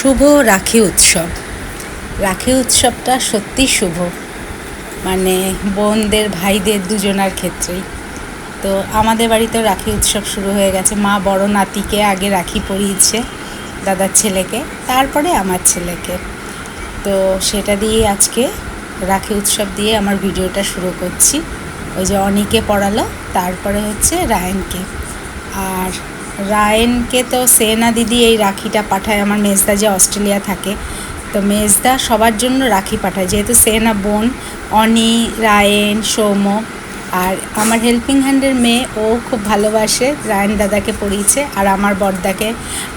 শুভ রাখি উৎসব। রাখি উৎসবটা সত্যি শুভ, মানে বোনদের ভাইদের দুজনার ক্ষেত্রেই। তো আমাদের বাড়িতেও রাখি উৎসব শুরু হয়ে গেছে। মা বড় নাতিকে আগে রাখি পরিয়েছে, দাদার ছেলেকে, তারপরে আমার ছেলেকে। তো সেটা দিয়ে আজকে রাখি উৎসব দিয়ে আমার ভিডিওটা শুরু করছি। ওই যে অনিকে পড়ালো, তারপরে হচ্ছে রায়নকে। আর রায়নকে তো সেনা দিদি এই রাখিটা পাঠায়, আমার মেজদা যে অস্ট্রেলিয়া থাকে, তো মেজদা সবার জন্য রাখি পাঠায়, যেহেতু সেনা বোন, অনি, রায়ন, সৌম্য। আর আমার হেল্পিং হ্যান্ডের মেয়ে, ও খুব ভালোবাসে, রায়ন দাদাকে পড়িয়েছে। আর আমার বড়দাকে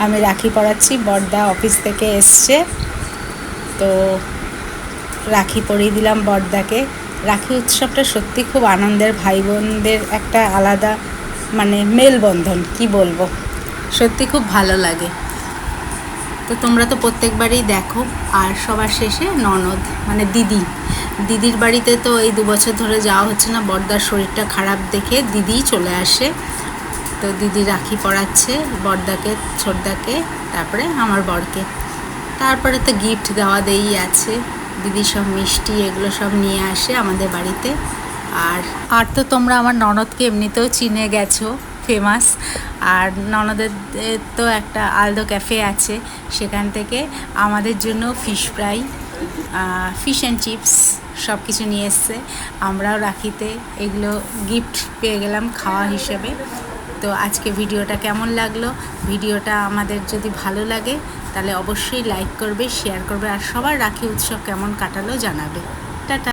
আমি রাখি পরাচ্ছি। বড়দা অফিস থেকে এসছে, তো রাখি পরিয়ে দিলাম বড়দাকে। রাখি উৎসবটা সত্যি খুব আনন্দের, ভাই বোনদের একটা আলাদা মানে মেলবন্ধন, কি বলবো, সত্যি খুব ভালো লাগে। তো তোমরা তো প্রত্যেকবারই দেখো। আর সবার শেষে ননদ মানে দিদির বাড়িতে তো এই 2 বছর ধরে যাওয়া হচ্ছে না, বড়দার শরীরটা খারাপ দেখে দিদিই চলে আসে। তো দিদি রাখি পরাচ্ছে বড়দাকে, ছোটদাকে, তারপরে আমার বরকে। তারপরে তো গিফট দেওয়া দেই আছে, দিদি সব মিষ্টি এগুলো সব নিয়ে আসে আমাদের বাড়িতে। আর তো তোমরা আমার ননদকে এমনিতেও চিনে গেছো, ফেমাস। আর ননদের তো একটা আলদো ক্যাফে আছে, সেখান থেকে আমাদের জন্য fish fry, fish and chips সব কিছু নিয়ে এসছে। আমরাও রাখিতে এগুলো গিফট পেয়ে গেলাম খাওয়া হিসেবে। তো আজকে ভিডিওটা কেমন লাগলো? ভিডিওটা আমাদের যদি ভালো লাগে তাহলে অবশ্যই লাইক করবে, শেয়ার করবে, আর সবার রাখি উৎসব কেমন কাটালো জানাবে। টাটা।